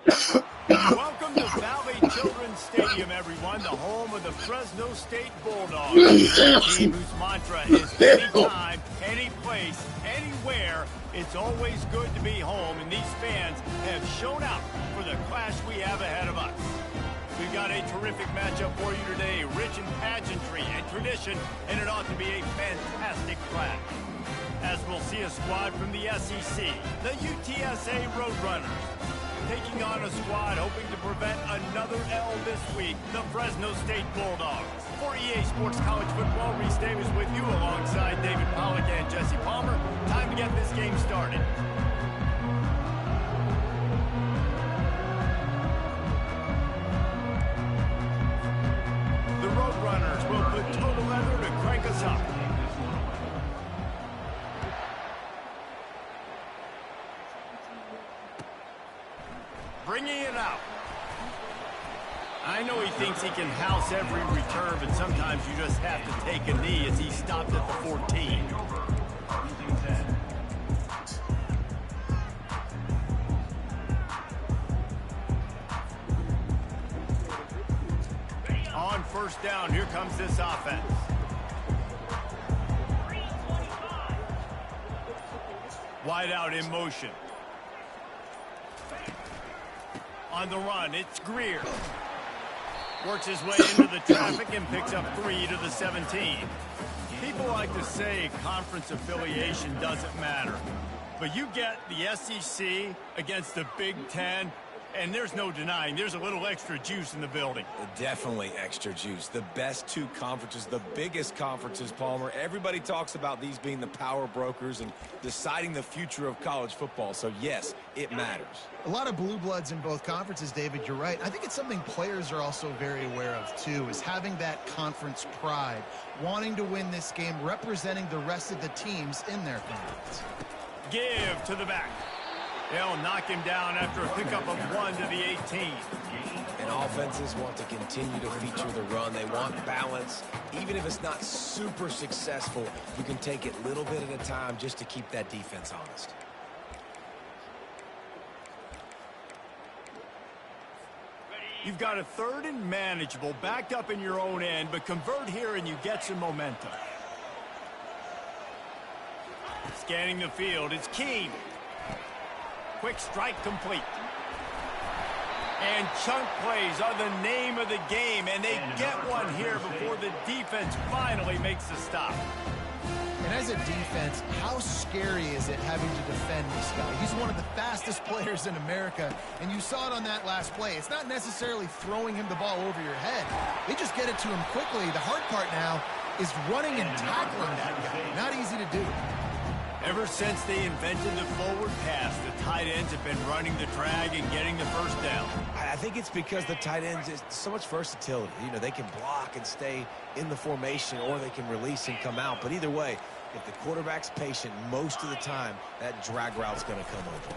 Welcome to Valley Children's Stadium, everyone, the home of the Fresno State Bulldogs. A team whose mantra is anytime, any place, anywhere, it's always good to be home, and these fans have shown out for the clash we have ahead of us. We've got a terrific matchup for you today, rich in pageantry and tradition, and it ought to be a fantastic clash. As we'll see a squad from the SEC, the UTSA Roadrunners, taking on a squad hoping to prevent another L this week, the Fresno State Bulldogs. For EA Sports College Football, Reese Davis with you alongside David Pollack and Jesse Palmer. Time to get this game started. The Roadrunners will put total leather to crank us up. Bringing it out. I know he thinks he can house every return, but sometimes you just have to take a knee as he stopped at the 14. On first down, here comes this offense. Wide out in motion. On the run, it's Greer. Works his way into the traffic and picks up 3 to the 17. People like to say conference affiliation doesn't matter. But you get the SEC against the Big Ten, and there's no denying there's a little extra juice in the building. Definitely extra juice. The best two conferences, the biggest conferences, Palmer. Everybody talks about these being the power brokers and deciding the future of college football. So, yes, it matters. A lot of blue bloods in both conferences, David. You're right. I think it's something players are also very aware of, too, is having that conference pride, wanting to win this game, representing the rest of the teams in their conference. Give to the back. They'll knock him down after a pickup of 1 to the 18. And offenses want to continue to feature the run. They want balance. Even if it's not super successful, you can take it a little bit at a time just to keep that defense honest. You've got a 3rd and manageable, backed up in your own end, but convert here and you get some momentum. Scanning the field, it's Keene. Quick strike complete. And chunk plays are the name of the game, and they get one here before the defense finally makes the stop. And as a defense, how scary is it having to defend this guy? He's one of the fastest players in America, and you saw it on that last play. It's not necessarily throwing him the ball over your head. They just get it to him quickly. The hard part now is running and tackling that guy. Not easy to do. Ever since they invented the forward pass, the tight ends have been running the drag and getting the first down. I think it's because the tight ends is so much versatility. You know, they can block and stay in the formation, or they can release and come out. But either way, if the quarterback's patient most of the time, that drag route's going to come open.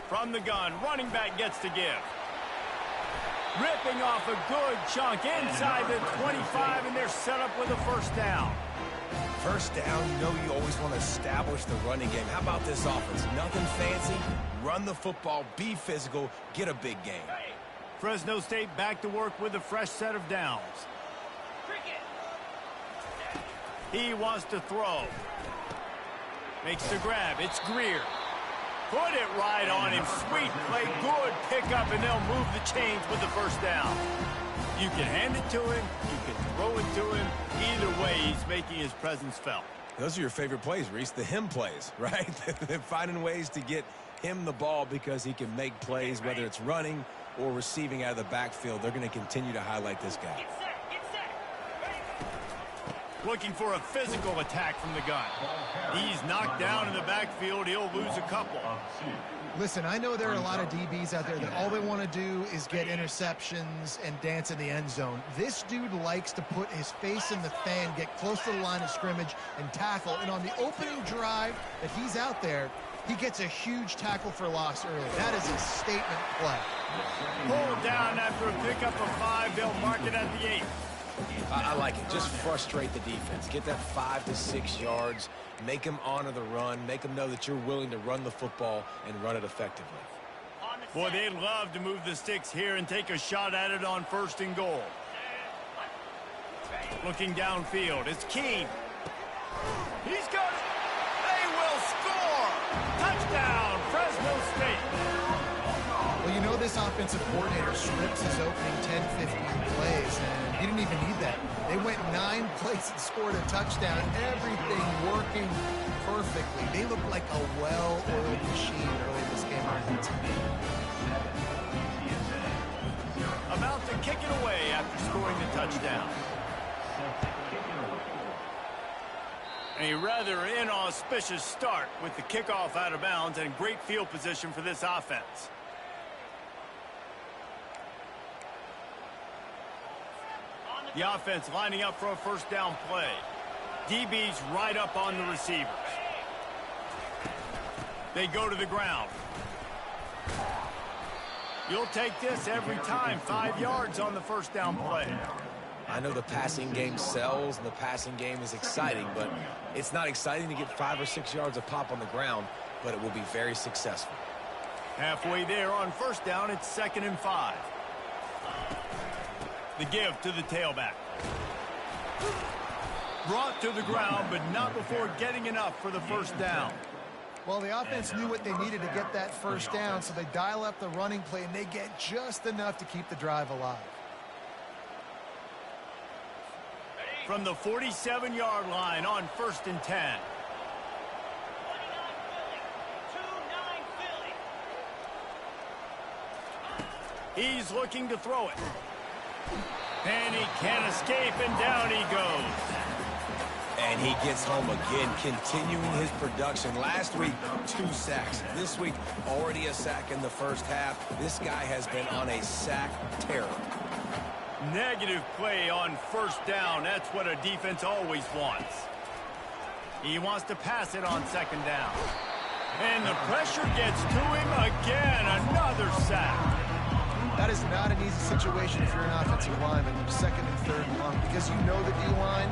From the gun, running back gets to give. Ripping off a good chunk inside the 25, and they're set up with a first down. First down, you know you always want to establish the running game. How about this offense? Nothing fancy. Run the football, be physical, get a big game. Fresno State back to work with a fresh set of downs. He wants to throw. Makes the grab. It's Greer. Put it right on him. Sweet play. Good pickup, and they'll move the chains with the first down. You can hand it to him. You can throw it to him. Either way, he's making his presence felt. Those are your favorite plays, Reese, the him plays, right? They're finding ways to get him the ball because he can make plays, whether it's running or receiving out of the backfield. They're going to continue to highlight this guy. Looking for a physical attack from the gun. He's knocked down in the backfield. He'll lose a couple. Listen, I know there are a lot of DBs out there that all they want to do is get interceptions and dance in the end zone. This dude likes to put his face in the fan, get close to the line of scrimmage, and tackle. And on the opening drive that he's out there, he gets a huge tackle for loss early. That is a statement play. Pulled down after a pickup of 5. They'll mark it at the 8. I like it. Just frustrate the defense. Get that 5 to 6 yards. Make them honor the run. Make them know that you're willing to run the football and run it effectively. Boy, they'd love to move the sticks here and take a shot at it on 1st and goal. Looking downfield, it's Keene. He's got it. They will score. Touchdown, Fresno State. Well, you know this offensive coordinator scripts his opening 10, 15 plays, and he didn't even need that. They went 9 plays and scored a touchdown. Everything working perfectly. They look like a well-oiled machine early in this game. About to kick it away after scoring the touchdown. A rather inauspicious start with the kickoff out of bounds and great field position for this offense. The offense lining up for a 1st down play. DB's right up on the receivers. They go to the ground. You'll take this every time. 5 yards on the 1st down play. I know the passing game sells and the passing game is exciting, but it's not exciting to get 5 or 6 yards of pop on the ground, but it will be very successful. Halfway there on 1st down, it's 2nd and 5. The give to the tailback. Brought to the ground, but not before getting enough for the 1st down. Well, the offense knew what they needed to get that 1st down, so they dial up the running play, and they get just enough to keep the drive alive. From the 47-yard line on 1st and 10. He's looking to throw it. And he can't escape, and down he goes. And he gets home again, continuing his production. Last week, 2 sacks. This week, already a sack in the 1st half. This guy has been on a sack terror. Negative play on 1st down. That's what a defense always wants. He wants to pass it on 2nd down. And the pressure gets to him again. Another sack. That is not an easy situation if you're an offensive lineman, 2nd and 3rd and long, because you know the D-line,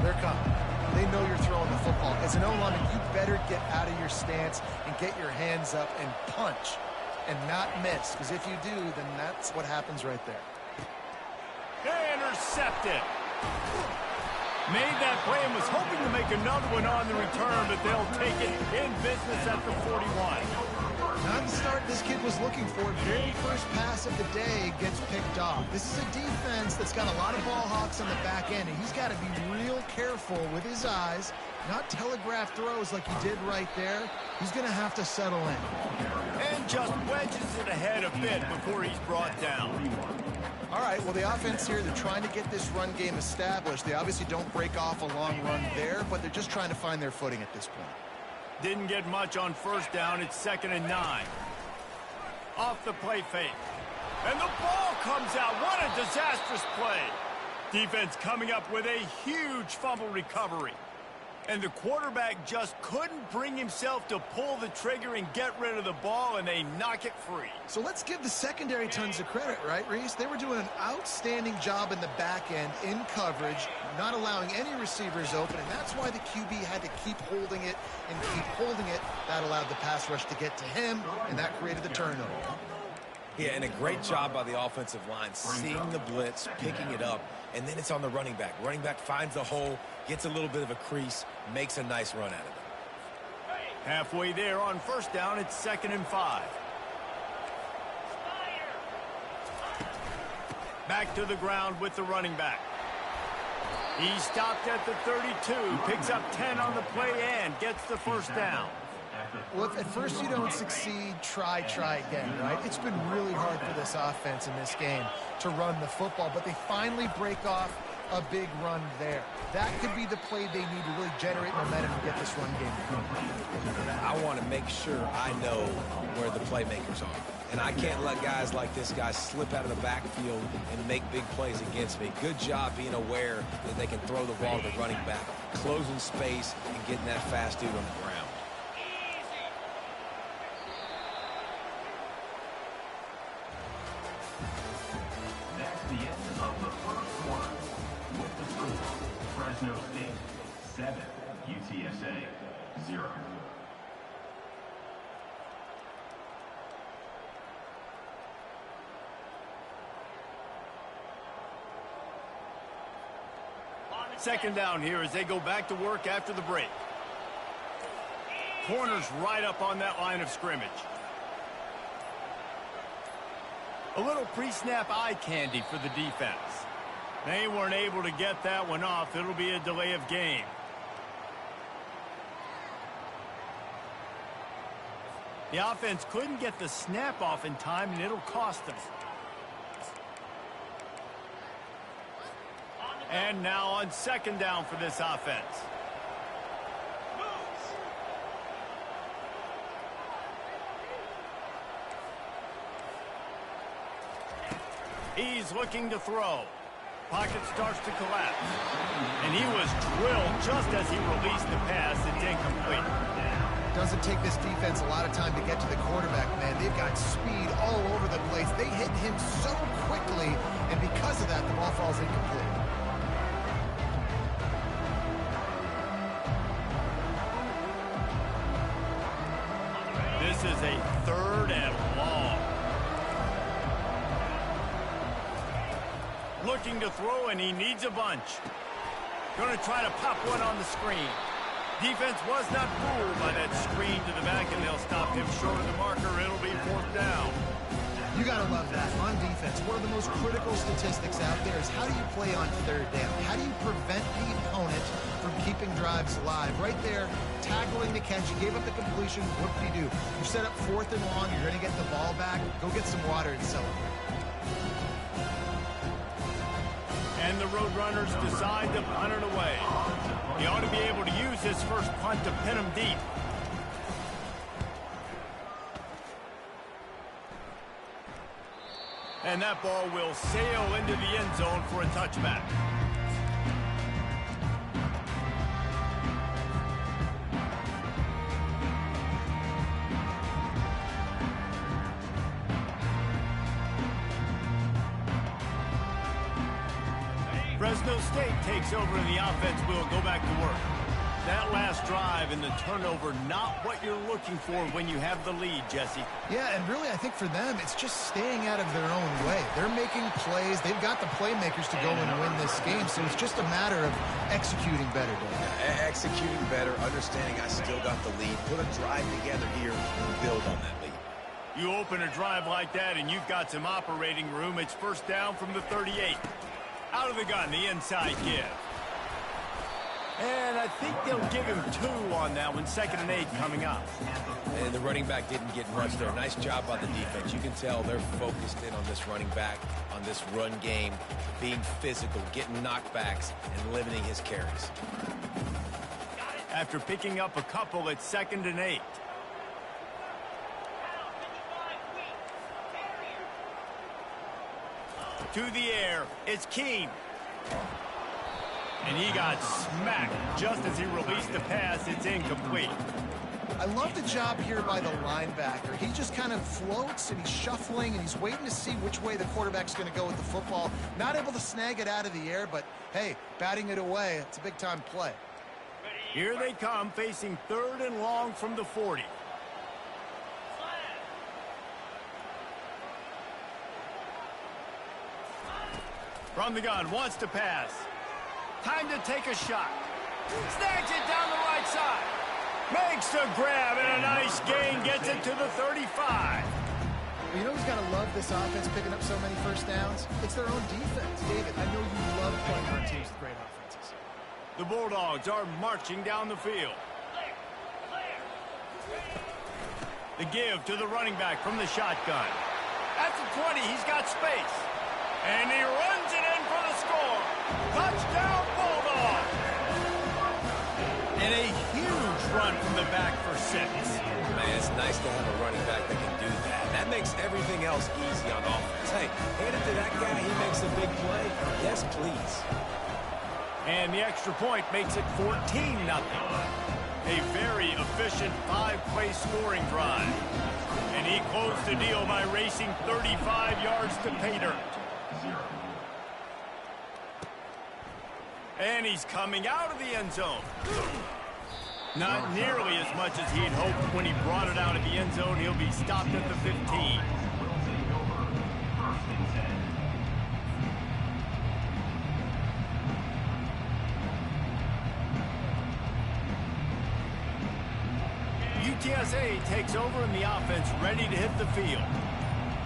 they're coming. They know you're throwing the football. As an O-lineman, you better get out of your stance and get your hands up and punch and not miss, because if you do, then that's what happens right there. Intercepted. Made that play and was hoping to make another one on the return, but they'll take it in business at the 41. Not the start this kid was looking for. Very first pass of the day gets picked off. This is a defense that's got a lot of ball hawks on the back end, and he's got to be real careful with his eyes, not telegraph throws like he did right there. He's going to have to settle in. And just wedges it ahead a bit before he's brought down. All right, well, the offense here, they're trying to get this run game established. They obviously don't break off a long run there, but they're just trying to find their footing at this point. Didn't get much on 1st down. It's 2nd and 9. Off the play fake. And the ball comes out. What a disastrous play. Defense coming up with a huge fumble recovery. And the quarterback just couldn't bring himself to pull the trigger and get rid of the ball, and they knock it free. So let's give the secondary tons of credit, right, Reese? They were doing an outstanding job in the back end, in coverage, not allowing any receivers open, and that's why the QB had to keep holding it and keep holding it. That allowed the pass rush to get to him, and that created the turnover. Yeah, and a great job by the offensive line, seeing the blitz, picking it up, and then it's on the running back. Running back finds the hole, gets a little bit of a crease, makes a nice run out of it. Halfway there on 1st down, it's 2nd and 5. Back to the ground with the running back. He stopped at the 32, picks up 10 on the play and gets the 1st down. Well, if at first you don't succeed, try again, right? It's been really hard for this offense in this game to run the football, but they finally break off a big run there. That could be the play they need to really generate momentum and get this run game going. I want to make sure I know where the playmakers are. And I can't let guys like this guy slip out of the backfield and make big plays against me. Good job being aware that they can throw the ball to the running back, closing space, and getting that fast dude on the ground. That's the end of the 1st quarter. With the score, Fresno State 7, UTSA 0. Second down here as they go back to work after the break. Corners right up on that line of scrimmage. A little pre-snap eye candy for the defense. They weren't able to get that one off. It'll be a delay of game. The offense couldn't get the snap off in time, and it'll cost them. And now on second down for this offense. He's looking to throw. Pocket starts to collapse. And he was drilled just as he released the pass. It's incomplete. Doesn't take this defense a lot of time to get to the quarterback, man. They've got speed all over the place. They hit him so quickly, and because of that, the ball falls incomplete. This is a third and long. Looking to throw, and he needs a bunch. Going to try to pop one on the screen. Defense was not fooled by that screen to the back, and they'll stop him short of the marker. It'll be fourth down. You got to love that. On defense, one of the most critical statistics out there is how do you play on third down? How do you prevent the opponent from keeping drives alive? Right there, tackling the catch. You gave up the completion. What do? You set up fourth and long. You're going to get the ball back. Go get some water and celebrate. And the Roadrunners decide to punt it away. He ought to be able to use his first punt to pin him deep. And that ball will sail into the end zone for a touchback. Fresno State takes over in the offense. We'll go back to work. That last drive and the turnover, not what you're looking for when you have the lead, Jesse. Yeah, and really I think for them, it's just staying out of their own way. They're making plays. They've got the playmakers to go and win this game, so it's just a matter of executing better, Dave. Executing better, understanding I still got the lead. Put a drive together here and build on that lead. You open a drive like that and you've got some operating room. It's first down from the 38. Out of the gun, the inside give. And I think they'll give him 2 on that one. 2nd and 8 coming up. And the running back didn't get much there. Nice job by the defense. You can tell they're focused in on this running back, on this run game, being physical, getting knockbacks, and limiting his carries. After picking up a couple, it's 2nd and 8. To the air, it's Keene. And he got smacked just as he released the pass. It's incomplete. I love the job here by the linebacker. He just kind of floats and he's shuffling and he's waiting to see which way the quarterback's going to go with the football. Not able to snag it out of the air, but hey, batting it away, it's a big-time play. Here they come, facing 3rd and long from the 40. From the gun, wants to pass. Time to take a shot. Snags it down the right side. Makes the grab, and a nice gain gets it to the 35. Well, you know who's got to love this offense picking up so many first downs? It's their own defense. David, I know you love playing on teams with great offenses. The Bulldogs are marching down the field. The give to the running back from the shotgun. At the 20, he's got space. And he runs it in for the score. Touchdown, Bulldogs. And a huge run from the back for 6. Man, it's nice to have a running back that can do that. That makes everything else easy on offense. Hey, hand it to that guy, he makes a big play. Yes, please. And the extra point makes it 14-0. A very efficient 5-play scoring drive. And he closed the deal by racing 35 yards to pay dirt. And he's coming out of the end zone. Not nearly as much as he'd hoped when he brought it out of the end zone. He'll be stopped at the 15. UTSA takes over and the offense ready to hit the field.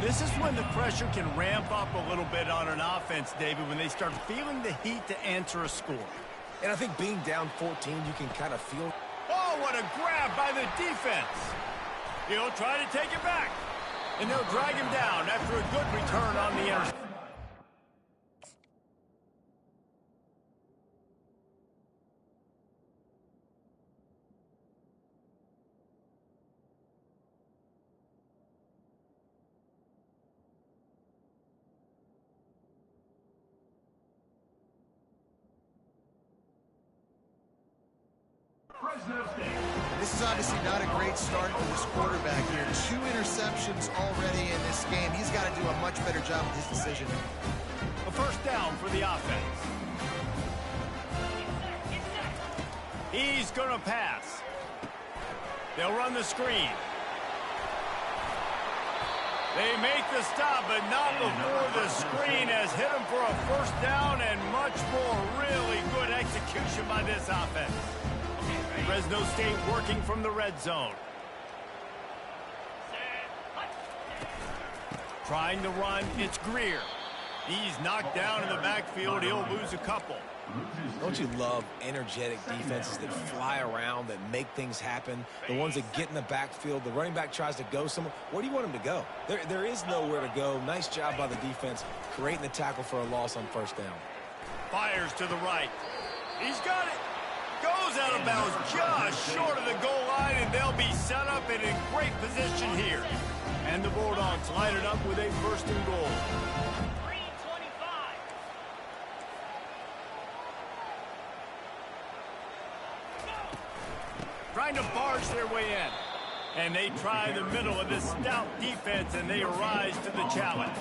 This is when the pressure can ramp up a little bit on an offense, David, when they start feeling the heat to answer a score. And I think being down 14, you can kind of feel... Oh, what a grab by the defense. He'll try to take it back. And they'll drag him down after a good return on the interception. Fresno State. This is obviously not a great start for this quarterback here. 2 interceptions already in this game. He's got to do a much better job with his decision. A first down for the offense. He's going to pass. They'll run the screen. They make the stop, but not before the screen has hit him for a first down and much more. Really good execution by this offense. Fresno State working from the red zone. Trying to run, it's Greer. He's knocked down in the backfield. He'll lose a couple. Don't you love energetic defenses that fly around, that make things happen? The ones that get in the backfield, the running back tries to go somewhere. Where do you want him to go? There is nowhere to go. Nice job by the defense, creating the tackle for a loss on first down. Fires to the right. He's got it. Goes out of bounds just short of the goal line, and they'll be set up in a great position here. And the Bulldogs line it up with a first and goal. Trying to barge their way in. And they try the middle of this stout defense, and they rise to the challenge.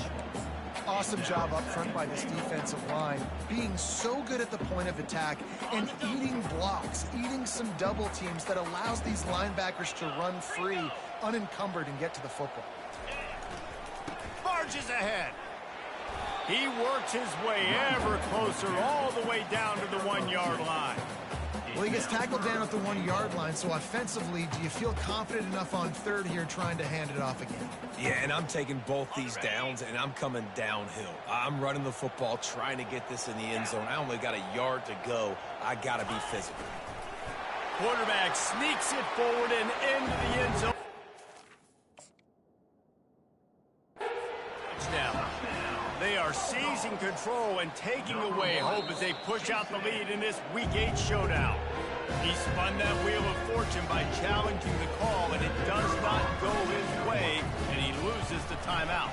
Awesome job up front by this defensive line, being so good at the point of attack and eating blocks, eating some double teams that allows these linebackers to run free, unencumbered, and get to the football. Barges ahead. He works his way ever closer all the way down to the 1-yard line. Well, he gets tackled down at the 1-yard line, so offensively, do you feel confident enough on third here trying to hand it off again? Yeah, and I'm taking both these downs, and I'm coming downhill. I'm running the football, trying to get this in the end zone. I only got a yard to go. I got to be physical. Quarterback sneaks it forward and into the end zone. Touchdown. They are seizing control and taking away hope as they push out the lead in this Week 8 showdown. He spun that wheel of fortune by challenging the call, and it does not go his way, and he loses the timeout.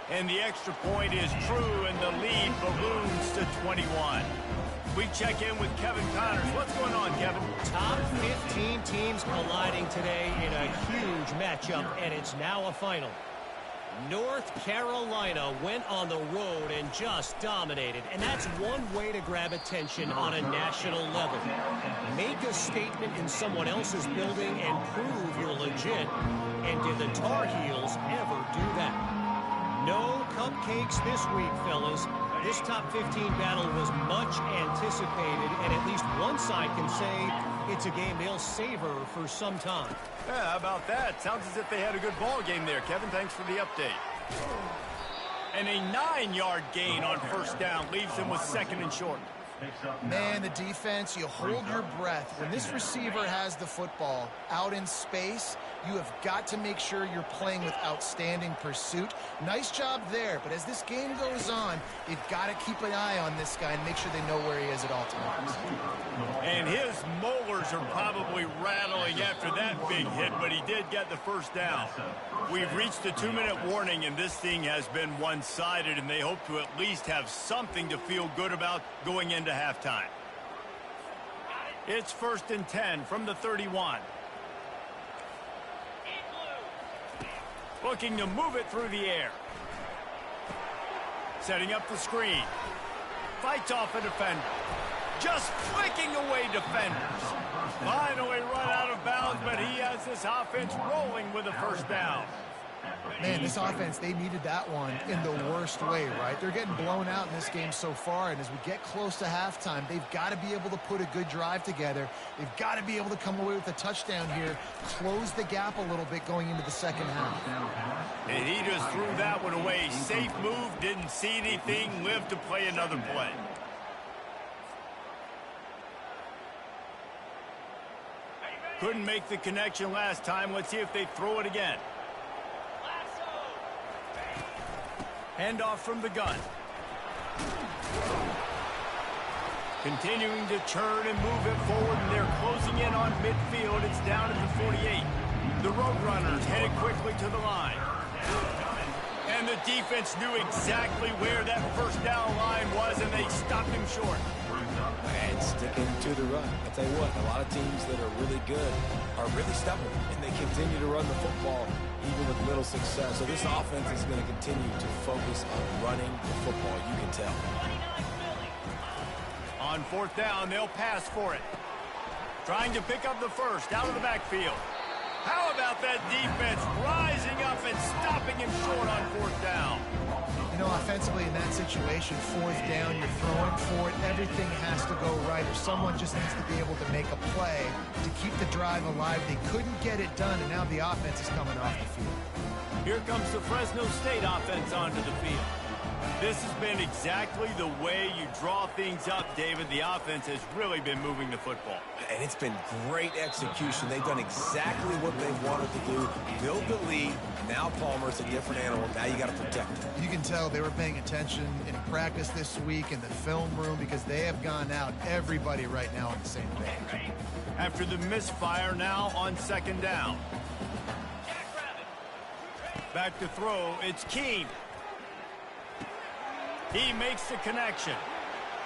And the extra point is true, and the lead balloons to 21. We check in with Kevin Connors. What's going on, Kevin? Top 15 teams colliding today in a huge matchup, and it's now a final. North Carolina went on the road and just dominated, and that's one way to grab attention on a national level. Make a statement in someone else's building and prove you're legit. And did the Tar Heels ever do that? No cupcakes this week, fellas. This top 15 battle was much anticipated, and at least one side can say it's a game they'll savor for some time. Yeah, how about that? Sounds as if they had a good ball game there, Kevin. Thanks for the update. And a 9-yard gain on first down leaves them with second and short. Man, the defense, you hold your breath. When this receiver has the football out in space, you have got to make sure you're playing with outstanding pursuit. Nice job there, but as this game goes on, you've got to keep an eye on this guy and make sure they know where he is at all times. And his molars are probably rattling after that big hit, but he did get the first down. We've reached the 2-minute warning, and this thing has been one-sided, and they hope to at least have something to feel good about going into halftime. It's first and 10 from the 31. Looking to move it through the air. Setting up the screen. Fights off a defender. Just flicking away defenders. Finally run out of bounds, but he has this offense rolling with a first down. Man, this offense, they needed that one in the worst way, right? They're getting blown out in this game so far, and as we get close to halftime, they've got to be able to put a good drive together. They've got to be able to come away with a touchdown here, close the gap a little bit going into the second half. And he just threw that one away. Safe move, didn't see anything, lived to play another play. Couldn't make the connection last time. Let's see if they throw it again. Handoff from the gun. Continuing to churn and move it forward, and they're closing in on midfield. It's down at the 48. The Roadrunners headed quickly to the line. And the defense knew exactly where that first down line was, and they stopped him short. And sticking to the run. I'll tell you what, a lot of teams that are really good are really stubborn, and they continue to run the football even with little success. So this offense is going to continue to focus on running the football, you can tell. On fourth down, they'll pass for it. Trying to pick up the first out of the backfield. How about that defense rising up and stopping him short on fourth down? You know, offensively in that situation, fourth down, you're throwing for it, everything has to go right, or someone just needs to be able to make a play to keep the drive alive. They couldn't get it done, and now the offense is coming off the field. Here comes the Fresno State offense onto the field. This has been exactly the way you draw things up, David. The offense has really been moving the football. And it's been great execution. They've done exactly what they wanted to do. Build the lead. Now Palmer's a different animal. Now you got to protect him. You can tell they were paying attention in practice this week in the film room because they have gone out, everybody right now on the same page. After the misfire, now on second down. Back to throw, it's Keene. He makes the connection.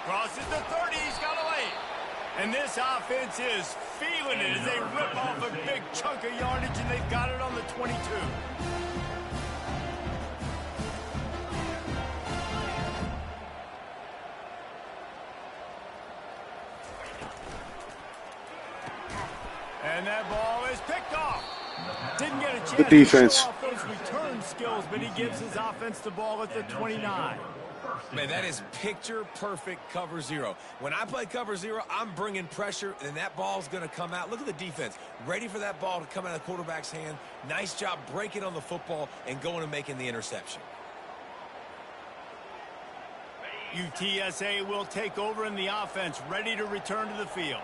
Crosses the 30, he's got a lane. And this offense is feeling it as they rip off a big chunk of yardage, and they've got it on the 22. And that ball is picked off. Didn't get a chance defense. to show off those return skills, but he gives his offense the ball at the 29. Man, that is picture-perfect cover zero. When I play cover zero, I'm bringing pressure, and that ball's going to come out. Look at the defense. Ready for that ball to come out of the quarterback's hand. Nice job breaking on the football and going and making the interception. UTSA will take over in the offense, ready to return to the field.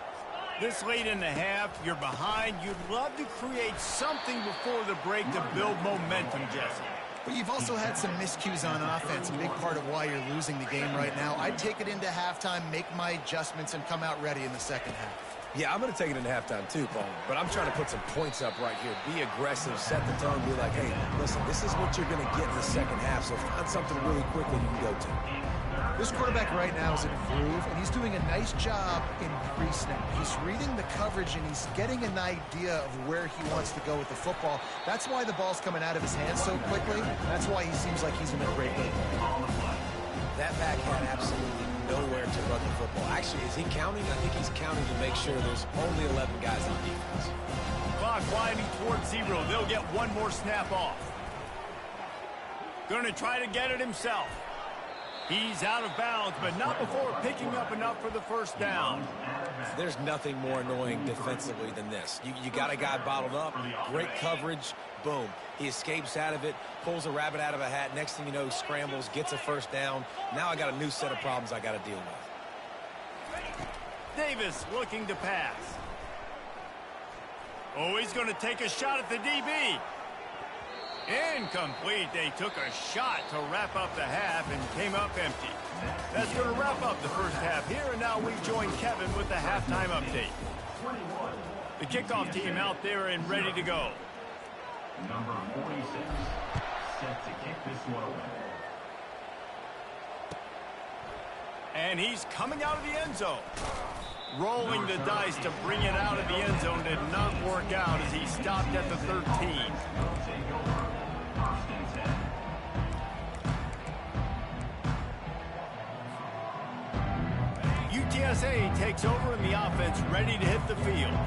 This late in the half, you're behind. You'd love to create something before the break to build momentum, Jesse. But you've also had some miscues on offense, a big part of why you're losing the game right now. I'd take it into halftime, make my adjustments, and come out ready in the second half. Yeah, I'm going to take it into halftime too, Paul. But I'm trying to put some points up right here. Be aggressive, set the tone, be like, hey, listen, this is what you're going to get in the second half, so find something really quickly you can go to. This quarterback right now is in a groove, and he's doing a nice job in pre-snap. He's reading the coverage, and he's getting an idea of where he wants to go with the football. That's why the ball's coming out of his hands so quickly. That's why he seems like he's in a great way. That back had absolutely nowhere to run the football. Actually, is he counting? I think he's counting to make sure there's only 11 guys on defense. Clock winding towards zero. They'll get one more snap off. Going to try to get it himself. He's out of bounds, but not before picking up enough for the first down. There's nothing more annoying defensively than this. You got a guy bottled up, great coverage, boom. He escapes out of it, pulls a rabbit out of a hat. Next thing you know, scrambles, gets a first down. Now I got a new set of problems I got to deal with. Davis looking to pass. Oh, he's going to take a shot at the DB. Incomplete. They took a shot to wrap up the half and came up empty. That's going to wrap up the first half here, and now we join Kevin with the halftime update. The kickoff team out there and ready to go. Number 46, set to kick this one away. And he's coming out of the end zone. Rolling the dice to bring it out of the end zone did not work out as he stopped at the 13. UTSA takes over in the offense, ready to hit the field.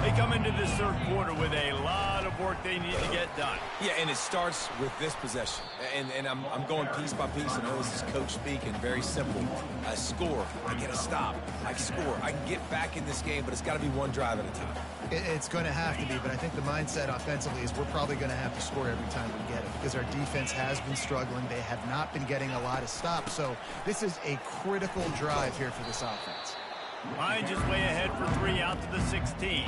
They come into this third quarter with a lot of work they need to get done. Yeah, and it starts with this possession. And I'm going piece by piece. I know this is coach speaking, very simple. I score, I get a stop, I score. I can get back in this game, but it's got to be one drive at a time. It's going to have to be, but I think the mindset offensively is we're probably going to have to score every time we get it because our defense has been struggling. They have not been getting a lot of stops, so this is a critical drive here for this offense. Hines is way ahead for 3 out to the 16.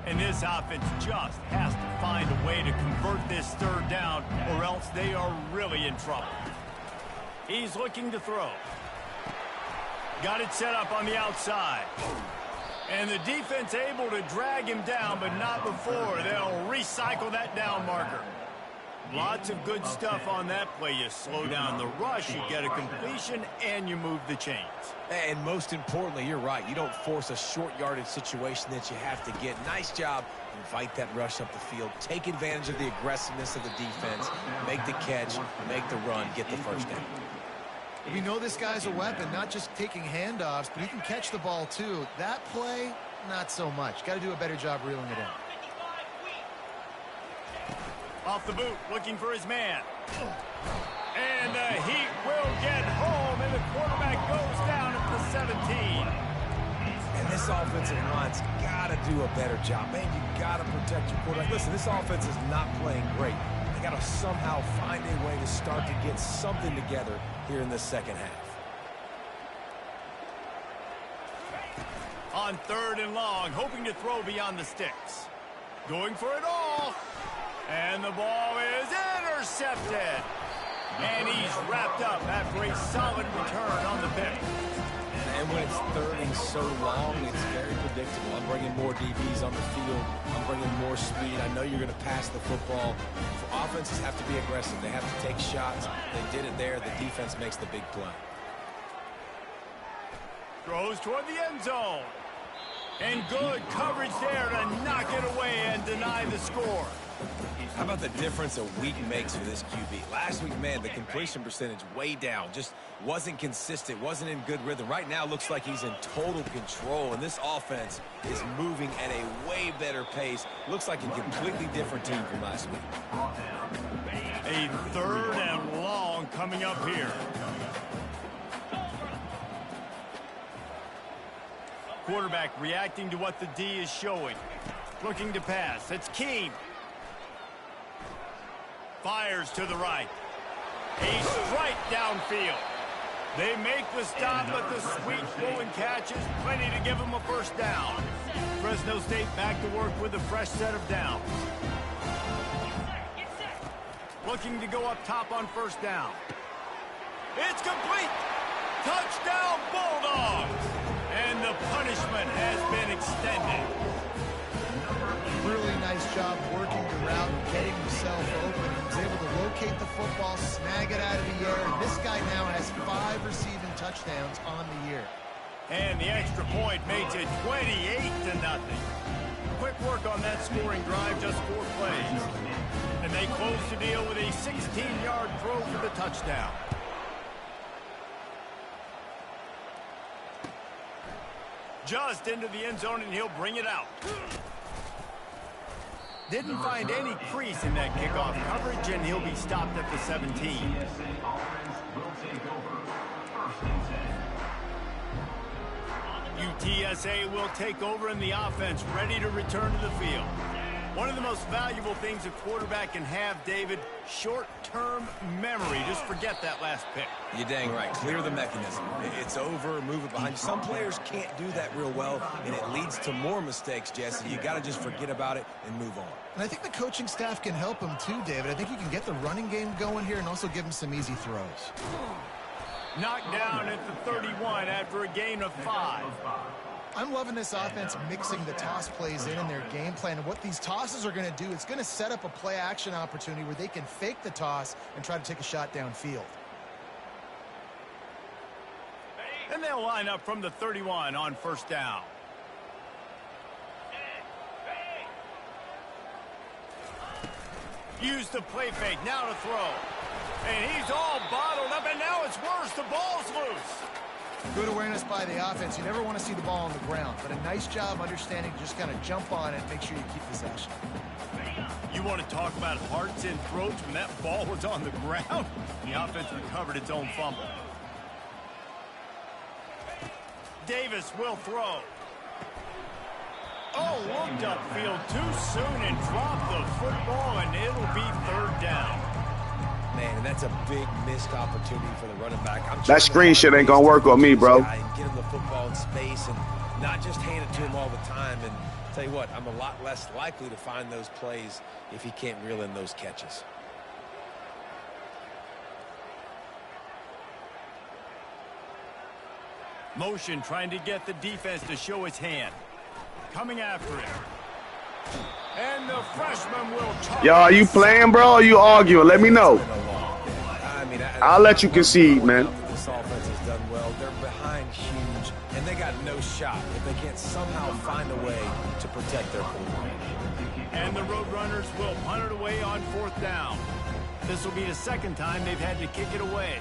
And this offense just has to find a way to convert this 3rd down, or else they are really in trouble. He's looking to throw. Got it set up on the outside. And the defense able to drag him down, but not before. They'll recycle that down marker. Lots of good stuff on that play. You slow down the rush, you get a completion, and you move the chains. And most importantly, you're right. You don't force a short yardage situation that you have to get. Nice job. Invite that rush up the field. Take advantage of the aggressiveness of the defense. Make the catch, make the run, get the first down. We know this guy's a weapon, not just taking handoffs, but he can catch the ball too. That play, not so much. Got to do a better job reeling it in. Off the boot, looking for his man. And the Heat will get home, and the quarterback goes down at the 17. And this offensive line's got to do a better job. Man, you got to protect your quarterback. Listen, this offense is not playing great. They got to somehow find a way to start to get something together here in the second half. On 3rd and long, hoping to throw beyond the sticks. Going for it all. And the ball is intercepted. And he's wrapped up after a solid return on the pick. And when it's 3rd and so long, it's very predictable. I'm bringing more DBs on the field. I'm bringing more speed. I know you're going to pass the football. Offenses have to be aggressive. They have to take shots. They did it there. The defense makes the big play. Throws toward the end zone. And good coverage there to knock it away and deny the score. How about the difference a week makes for this QB? Last week, man, the completion percentage way down. Just wasn't consistent, wasn't in good rhythm. Right now, looks like he's in total control, and this offense is moving at a way better pace. Looks like a completely different team from last week. A 3rd and long coming up here. Quarterback reacting to what the D is showing. Looking to pass. It's Keene. Fires to the right. A strike downfield. They make the stop, but the sweet flowing catch is plenty to give them a first down. Fresno State back to work with a fresh set of downs. Looking to go up top on 1st down. It's complete. Touchdown Bulldogs. And the punishment has been extended. Really nice job working the route and getting himself open. He was able to locate the football, snag it out of the air, and this guy now has 5 receiving touchdowns on the year. And the extra point makes it 28-0. Quick work on that scoring drive, just 4 plays. And they close the deal with a 16-yard throw for the touchdown. Just into the end zone, and he'll bring it out. Didn't find any crease in that kickoff coverage, and he'll be stopped at the 17. UTSA will take over, and the offense ready to return to the field. One of the most valuable things a quarterback can have, David, short-term memory. Just forget that last pick. You're dang right. Clear the mechanism. It's over, move it behind you. Some players can't do that real well, and it leads to more mistakes, Jesse. You got to just forget about it and move on. And I think the coaching staff can help him too, David. I think you can get the running game going here and also give him some easy throws. Knocked down at the 31 after a gain of 5. I'm loving this offense mixing the toss plays in their game plan. And what these tosses are going to do, it's going to set up a play-action opportunity where they can fake the toss and try to take a shot downfield. And they'll line up from the 31 on 1st down. Use the play fake, now to throw. And he's all bottled up, and now it's worse. The ball's loose. Good awareness by the offense. You never want to see the ball on the ground, but a nice job understanding to just kind of jump on it, make sure you keep possession. You want to talk about hearts and throats when that ball was on the ground? The offense recovered its own fumble. Davis will throw. Oh, looked upfield too soon and dropped the football, and it'll be third down. Man, and that's a big missed opportunity for the running back. That screen shit ain't gonna work on me, bro. Get him the football in space and not just hand it to him all the time. And tell you what, I'm a lot less likely to find those plays if he can't reel in those catches. Motion trying to get the defense to show its hand. Coming after him. And the freshman will charge. Yo, are you playing, bro, or are you arguing? Let me know. I'll let you concede, man. This offense has done well. They're behind huge, and they got no shot if they can't somehow find a way to protect their quarterback. And the Roadrunners will punt it away on fourth down. This will be the second time they've had to kick it away.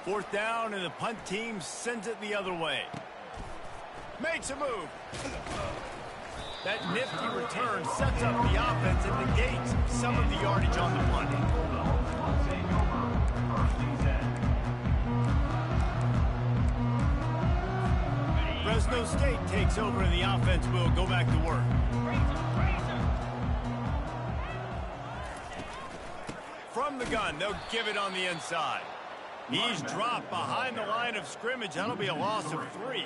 Fourth down, and the punt team sends it the other way. Makes a move. That nifty return sets up the offense and negates some of the yardage on the punt. Fresno State takes over, and the offense will go back to work. From the gun, they'll give it on the inside. He's dropped behind the line of scrimmage. That'll be a loss of 3.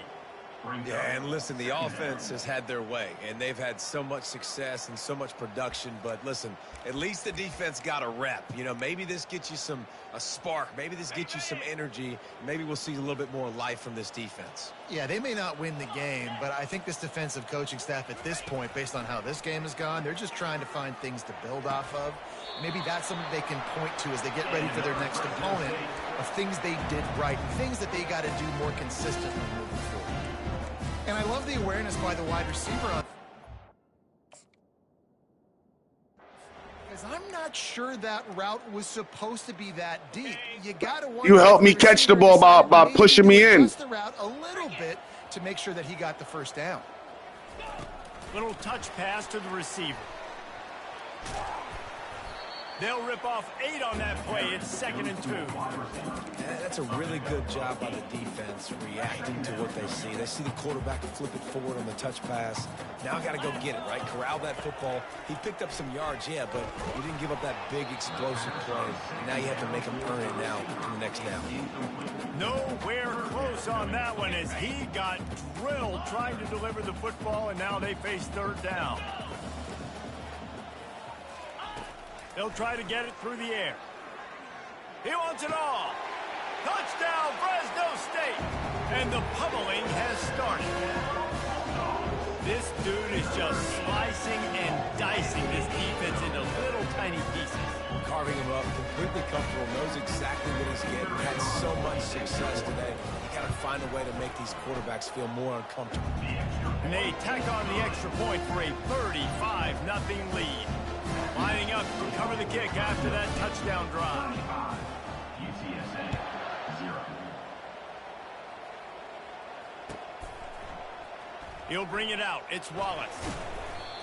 Yeah, and listen, the offense has had their way, and they've had so much success and so much production. But listen, at least the defense got a rep. You know, maybe this gets you a spark. Maybe this gets you some energy. Maybe we'll see a little bit more life from this defense. Yeah, they may not win the game, but I think this defensive coaching staff at this point, based on how this game has gone, they're just trying to find things to build off of. Maybe that's something they can point to as they get ready for their next opponent, of things they did right, things that they got to do more consistently moving forward. And I love the awareness by the wide receiver on. Because I'm not sure that route was supposed to be that deep. You got to. You helped me catch the ball by pushing me in. Adjust the route a little bit to make sure that he got the first down. Little touch pass to the receiver. They'll rip off 8 on that play. It's 2nd and 2. That's a really good job by the defense reacting to what they see. They see the quarterback flip it forward on the touch pass. Now got to go get it, right? Corral that football. He picked up some yards, yeah, but he didn't give up that big explosive play. Now you have to make him earn it now to the next down. Nowhere close on that one as he got drilled trying to deliver the football, and now they face 3rd down. They'll try to get it through the air. He wants it all. Touchdown, Fresno State. And the pummeling has started. This dude is just slicing and dicing this defense into little tiny pieces. Carving him up, completely comfortable, knows exactly what he's getting. Had so much success today. You got to find a way to make these quarterbacks feel more uncomfortable. And they tack on the extra point for a 35-0 lead. Lining up to cover the kick after that touchdown drive. UTSA 0. He'll bring it out. It's Wallace.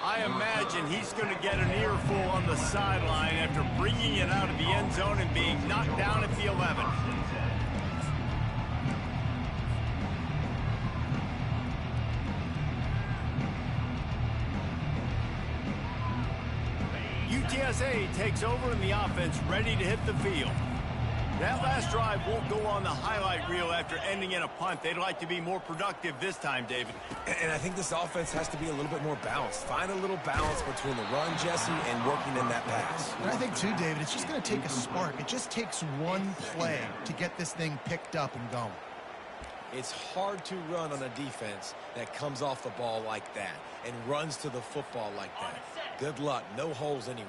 I imagine he's going to get an earful on the sideline after bringing it out of the end zone and being knocked down at the 11. UTSA takes over in the offense, ready to hit the field. That last drive won't go on the highlight reel after ending in a punt. They'd like to be more productive this time, David. And I think this offense has to be a little bit more balanced. Find a little balance between the run, Jesse, and working in that pass. And I think, too, David, it's just going to take a spark. It just takes one play to get this thing picked up and going. It's hard to run on a defense that comes off the ball like that and runs to the football like that. Good luck. No holes anywhere.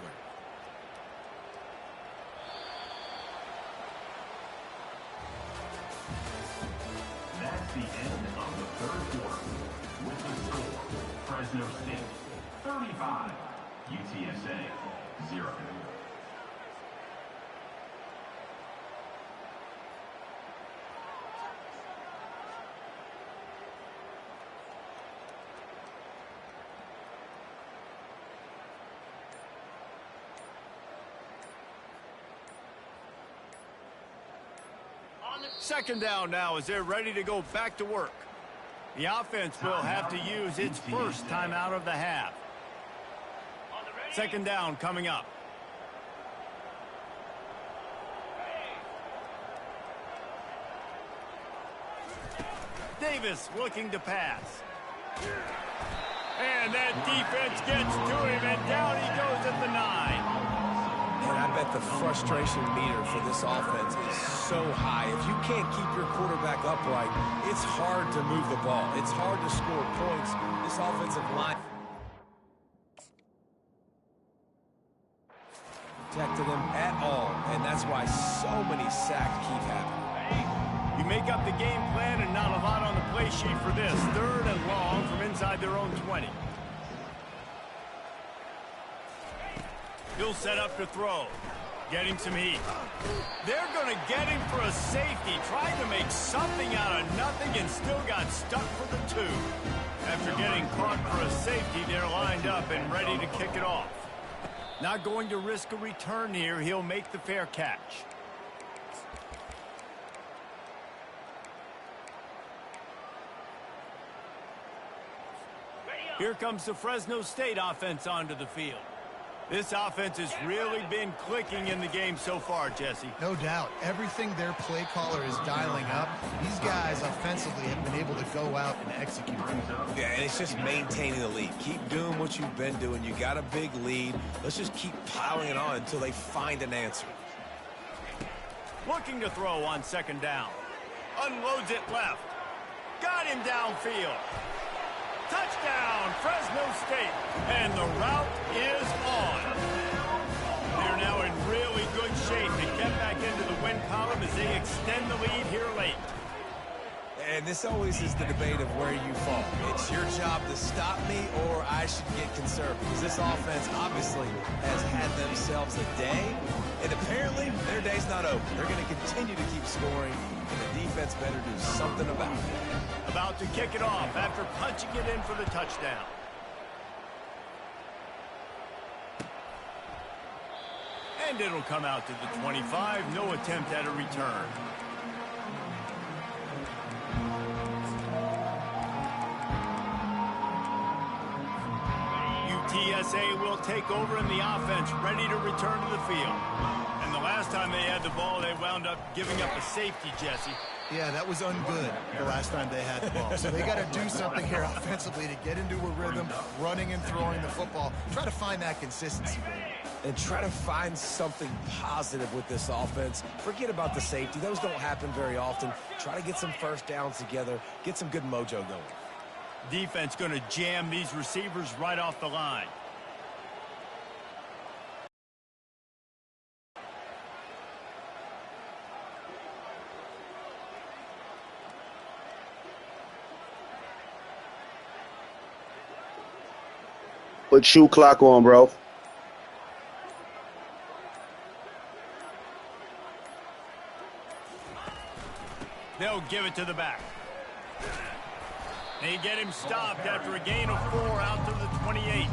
That's the end of the third quarter. With the score, Fresno State 35, UTSA 0. Second down now as they're ready to go back to work. The offense will have to use its first timeout of the half. Second down coming up. Davis looking to pass. And that defense gets to him, and down he goes at the 9. And I bet the frustration meter for this offense is so high. If you can't keep your quarterback upright, it's hard to move the ball. It's hard to score points. This offensive line protected him at all, and that's why so many sacks keep happening. You make up the game plan and not a lot on the play sheet for this. Third and long from inside their own 20. He'll set up to throw. Getting some heat. They're going to get him for a safety. Tried to make something out of nothing and still got stuck for the 2. After getting caught for a safety, they're lined up and ready to kick it off. Not going to risk a return here. He'll make the fair catch. Here comes the Fresno State offense onto the field. This offense has really been clicking in the game so far, Jesse. No doubt. Everything their play caller is dialing up, these guys offensively have been able to go out and execute. Yeah, and it's just maintaining the lead. Keep doing what you've been doing. You got a big lead. Let's just keep piling it on until they find an answer. Looking to throw on second down. Unloads it left. Got him downfield. Touchdown, Fresno State. And the route is on. They're now in really good shape to get back into the win column as they extend the lead here late. And this always is the debate of where you fall. It's your job to stop me or I should get conservative. Because this offense obviously has had themselves a day. And apparently their day's not over. They're going to continue to keep scoring. And the defense better do something about it. About to kick it off after punching it in for the touchdown. And it'll come out to the 25. No attempt at a return. UTSA will take over in the offense, ready to return to the field. And the last time they had the ball, they wound up giving up a safety, Jesse. Yeah, that was ungood the last time they had the ball. So they got to do something here offensively to get into a rhythm, running and throwing the football. Try to find that consistency. And try to find something positive with this offense. Forget about the safety. Those don't happen very often. Try to get some first downs together. Get some good mojo going. Defense going to jam these receivers right off the line. Put shoe clock on, bro. They'll give it to the back. They get him stopped after a gain of 4 out to the 28.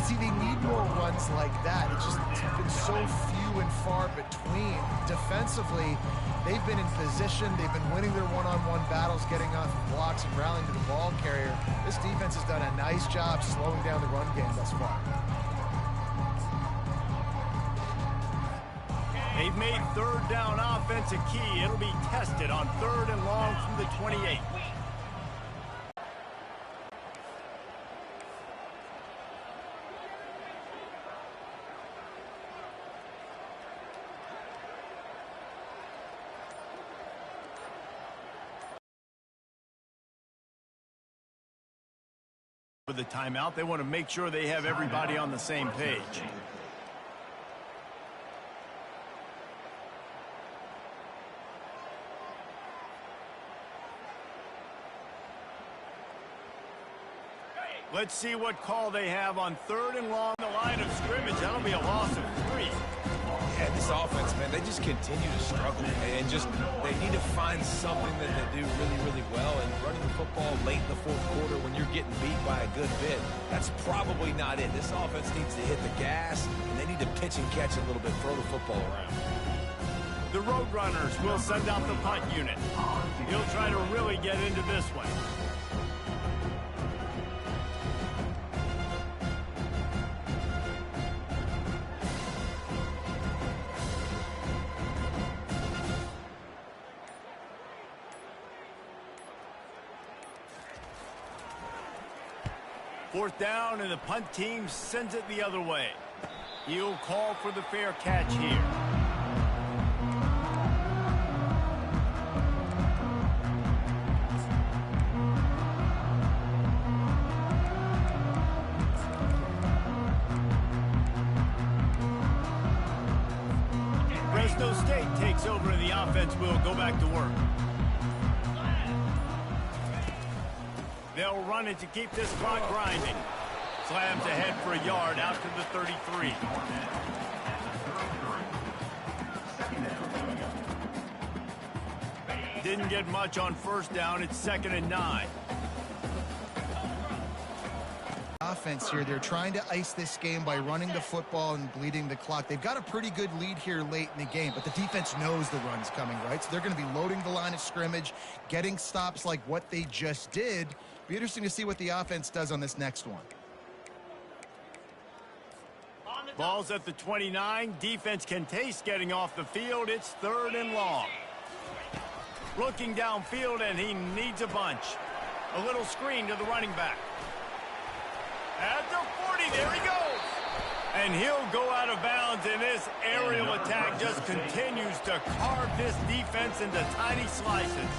See, they need more runs like that. It's been so few and far between. Defensively, they've been in position. They've been winning their one-on-one battles, getting off blocks and rallying to the ball carrier. This defense has done a nice job slowing down the run game thus far. They've made third down offense a key. It'll be tested on 3rd and long from the 28. for the timeout. They want to make sure they have everybody on the same page. Let's see what call they have on 3rd and long, the line of scrimmage. That'll be a loss of 3. Yeah, this offense, man, they just continue to struggle. And they need to find something that they do really, really well. And running the football late in the 4th quarter when you're getting beat by a good bit, that's probably not it. This offense needs to hit the gas, and they need to pitch and catch a little bit, throw the football around. The Roadrunners will send out the punt unit. He'll try to really get into this one. Fourth down, and the punt team sends it the other way. He'll call for the fair catch here. Fresno State takes over, and the offense will go back to work. They'll run it to keep this clock grinding. Slams ahead for a yard out to the 33. Didn't get much on first down. It's 2nd and 9. Offense here. They're trying to ice this game by running the football and bleeding the clock. They've got a pretty good lead here late in the game, but the defense knows the run's coming, right? So they're going to be loading the line of scrimmage, getting stops like what they just did. Be interesting to see what the offense does on this next one. Ball's at the 29. Defense can taste getting off the field. It's 3rd and long. Looking downfield, and he needs a bunch. A little screen to the running back. At the 40, there he goes. And he'll go out of bounds, and this aerial attack just continues to carve this defense into tiny slices.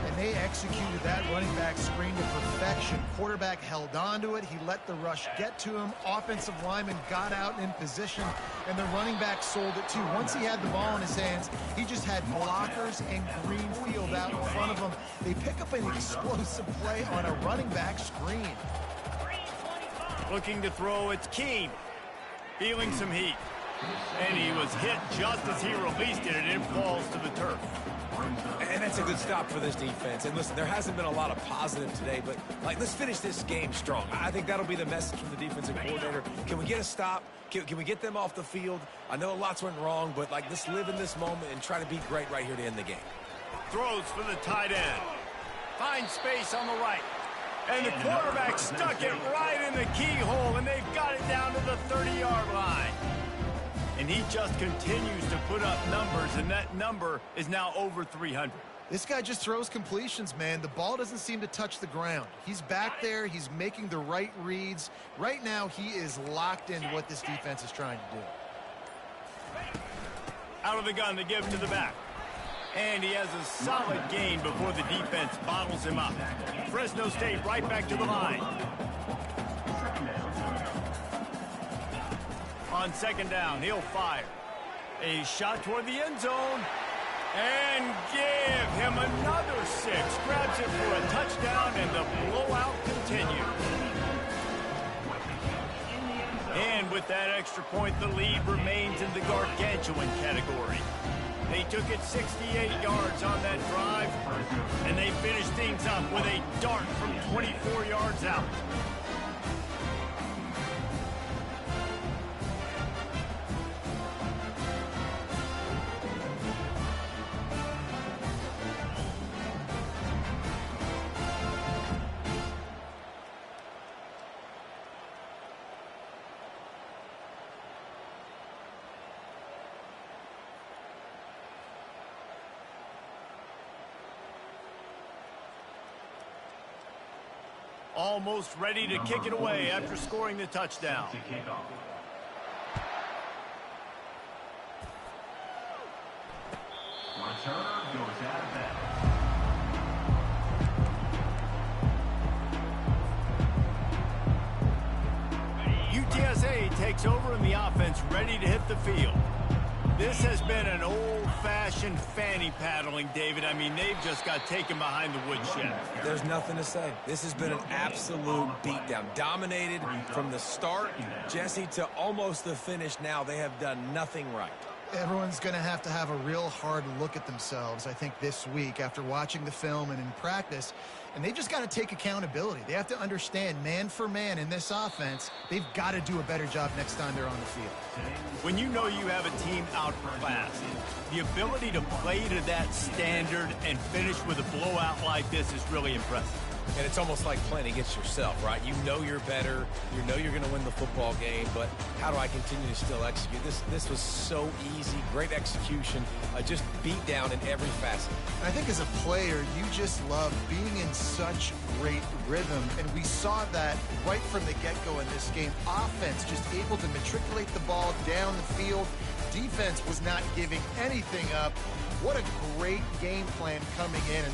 And they executed that running back screen to perfection. Quarterback held on to it. He let the rush get to him. Offensive lineman got out in position, and the running back sold it too. Once he had the ball in his hands, he just had blockers and green field out in front of him. They pick up an explosive play on a running back screen. Looking to throw, it's Keene. Feeling some heat. And he was hit just as he released it, and it falls to the turf. And that's a good stop for this defense. And listen, there hasn't been a lot of positive today, but let's finish this game strong. I think that'll be the message from the defensive coordinator. Can we get a stop? Can we get them off the field? I know lots went wrong, but let's live in this moment and try to be great right here to end the game. Throws for the tight end. Finds space on the right. And the quarterback stuck it right in the keyhole, and they've got it down to the 30-yard line. And he just continues to put up numbers, and that number is now over 300. This guy just throws completions, man. The ball doesn't seem to touch the ground. He's back there. He's making the right reads. Right now, he is locked into what this defense is trying to do. Out of the gun to give to the back. And he has a solid gain before the defense bottles him up. Fresno State right back to the line. On 2nd down, he'll fire. A shot toward the end zone. And give him another 6. Grabs it for a touchdown, and the blowout continues. And with that extra point, the lead remains in the gargantuan category. They took it 68 yards on that drive, and they finished things up with a dart from 24 yards out. Almost ready to kick it away after scoring the touchdown. Returner goes out of bounds. takes over in the offense, ready to hit the field. This has been an old-fashioned fanny paddling, David. I mean, they've just got taken behind the woodshed. There's nothing to say. This has been an absolute beatdown. Dominated from the start, Jesse, to almost the finish now. They have done nothing right. Everyone's going to have a real hard look at themselves, I think, this week after watching the film and in practice. And they've just got to take accountability. They have to understand, man for man in this offense, they've got to do a better job next time they're on the field. When you know you have a team outclassed, the ability to play to that standard and finish with a blowout like this is really impressive. And it's almost like playing against yourself, right? You know you're better. You know you're going to win the football game, but how do I continue to still execute? This was so easy. Great execution. Just beat down in every facet. And I think as a player, you just love being in such great rhythm, and we saw that right from the get-go in this game. Offense just able to matriculate the ball down the field. Defense was not giving anything up. What a great game plan coming in, and this